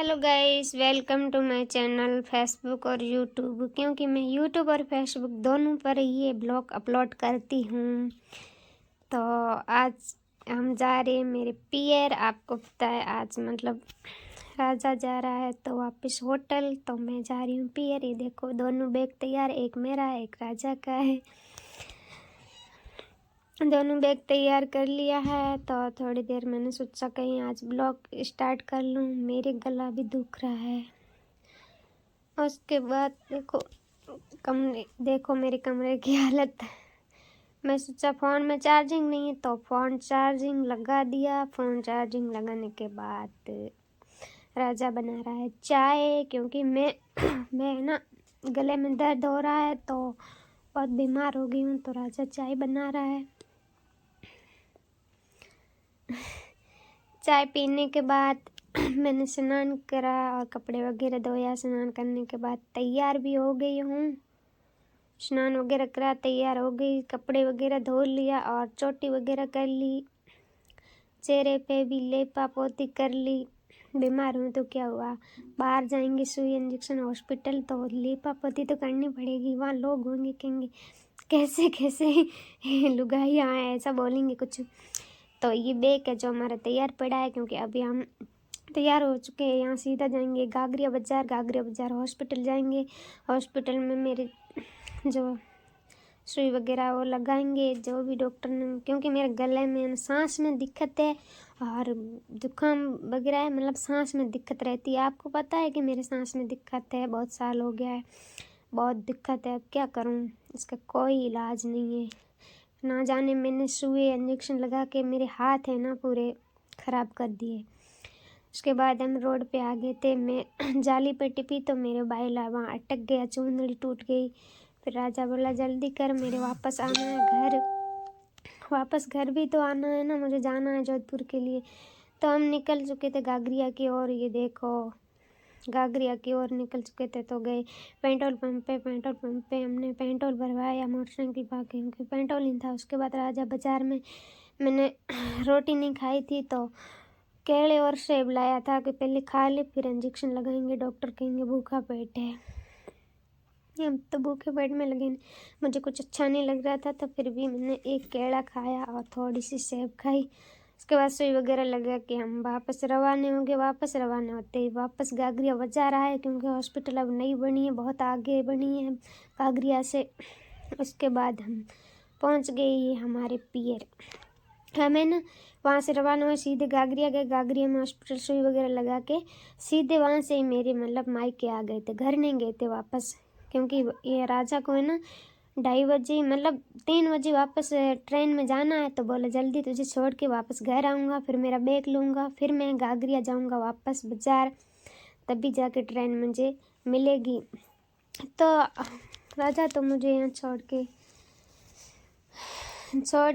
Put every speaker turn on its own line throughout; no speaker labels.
Hello guys, welcome to my channel Facebook और YouTube. क्योंकि मैं यूट्यूब और फेसबुक दोनों पर ये ब्लॉग अपलोड करती हूँ। तो आज हम जा रहे हैं मेरे पियर। आपको पता है आज मतलब राजा जा रहा है तो वापस होटल, तो मैं जा रही हूँ पियर। ये देखो दोनों बैग तैयार, एक मेरा है एक राजा का है। दोनों बैग तैयार कर लिया है। तो थोड़ी देर मैंने सोचा कहीं आज ब्लॉग स्टार्ट कर लूँ, मेरे गला भी दुख रहा है। उसके बाद देखो मेरे कमरे की हालत। मैं सोचा फ़ोन में चार्जिंग नहीं है तो फ़ोन चार्जिंग लगा दिया। फ़ोन चार्जिंग लगाने के बाद राजा बना रहा है चाय, क्योंकि मैं ना गले में दर्द हो रहा है तो बहुत बीमार हो गई हूँ। तो राजा चाय बना रहा है। चाय पीने के बाद मैंने स्नान करा और कपड़े वगैरह धोया। स्नान करने के बाद तैयार भी हो गई हूँ। स्नान वगैरह करा, तैयार हो गई, कपड़े वगैरह धो लिया और चोटी वगैरह कर ली। चेहरे पे भी लेपा पोती कर ली। बीमार हूँ तो क्या हुआ, बाहर जाएंगे सुई इंजेक्शन हॉस्पिटल तो लेपा पोती तो करनी पड़ेगी। वहाँ लोग होंगे कहेंगे कैसे कैसे लुगाइयाँ हैं, ऐसा बोलेंगे कुछ। तो ये बैग है जो हमारा तैयार पड़ा है, क्योंकि अभी हम तैयार हो चुके हैं। यहाँ सीधा जाएंगे गागरिया बाज़ार हॉस्पिटल जाएंगे। हॉस्पिटल में मेरे जो सुई वगैरह वो लगाएंगे जो भी डॉक्टर ने, क्योंकि मेरे गले में सांस में दिक्कत है और जुकाम वगैरह है, मतलब सांस में दिक्कत रहती है। आपको पता है कि मेरे सांस में दिक्कत है, बहुत साल हो गया है, बहुत दिक्कत है। अब क्या करूँ, इसका कोई इलाज नहीं है। ना जाने मैंने सुई इंजेक्शन लगा के मेरे हाथ है ना पूरे ख़राब कर दिए। उसके बाद हम रोड पे आ गए थे। मैं जाली पे टिपी तो मेरे बाइला वहाँ अटक गया, चूंदड़ी टूट गई। फिर राजा बोला जल्दी कर, मेरे वापस आना है घर। वापस घर भी तो आना है ना, मुझे जाना है जोधपुर के लिए। तो हम निकल चुके थे गागरिया की ओर। ये देखो गागरिया की ओर निकल चुके थे तो गए पेट्रोल पंप पे हमने पेट्रोल भरवाया मोटरसाइकिल पा के, क्योंकि पेट्रोल नहीं था। उसके बाद राजा बाज़ार में मैंने रोटी नहीं खाई थी तो केले और सेब लाया था कि पहले खा ले फिर इंजेक्शन लगाएंगे, डॉक्टर कहेंगे भूखा पेट है। हम तो भूखे पेट में लगे नहीं। मुझे कुछ अच्छा नहीं लग रहा था तो फिर भी मैंने एक केला खाया और थोड़ी सी सेब खाई। उसके बाद सुई वगैरह लगा के हम वापस रवाना हो गए। वापस रवाना होते ही वापस गागरिया बजा रहा है, क्योंकि हॉस्पिटल अब नई बनी है, बहुत आगे बनी है गागरिया से। उसके बाद हम पहुंच गए हमारे पियर। हमें ना वहाँ से रवाना हुए, सीधे गागरिया गए। गागरिया में हॉस्पिटल सुई वगैरह लगा के सीधे वहाँ से ही मेरे मतलब मायके आ गए थे, घर नहीं गए थे वापस। क्योंकि ये राजा को है ना 2:30 बजे मतलब 3 बजे वापस ट्रेन में जाना है। तो बोले जल्दी तुझे छोड़ के वापस घर आऊँगा, फिर मेरा बैग लूँगा, फिर मैं गागरिया जाऊँगा वापस बाज़ार, तभी जाके ट्रेन मुझे मिलेगी। तो राजा तो मुझे यहाँ छोड़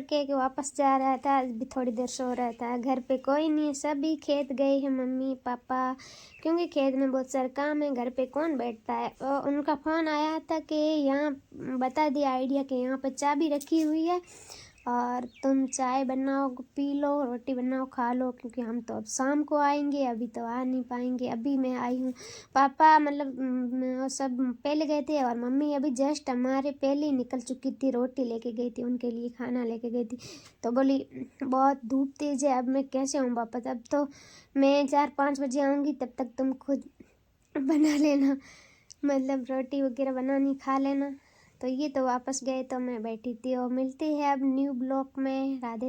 के कि वापस जा रहा था। अभी थोड़ी देर सो रहा था। घर पे कोई नहीं है, सभी खेत गए हैं, मम्मी पापा, क्योंकि खेत में बहुत सारा काम है, घर पे कौन बैठता है। और उनका फ़ोन आया था कि यहाँ बता दिया आइडिया कि यहाँ पर चाबी रखी हुई है और तुम चाय बनाओ पी लो, रोटी बनाओ खा लो, क्योंकि हम तो अब शाम को आएंगे, अभी तो आ नहीं पाएंगे। अभी मैं आई हूँ। पापा मतलब सब पहले गए थे और मम्मी अभी जस्ट हमारे पहले ही निकल चुकी थी, रोटी लेके गई थी, उनके लिए खाना लेके गई थी। तो बोली बहुत धूप तेज है, अब मैं कैसे आऊँ वापस, अब तो मैं 4-5 बजे आऊँगी, तब तक तुम खुद बना लेना, मतलब रोटी वगैरह बनानी खा लेना। तो ये तो वापस गए तो मैं बैठी थी। और मिलती है अब न्यू ब्लॉग में। राधे।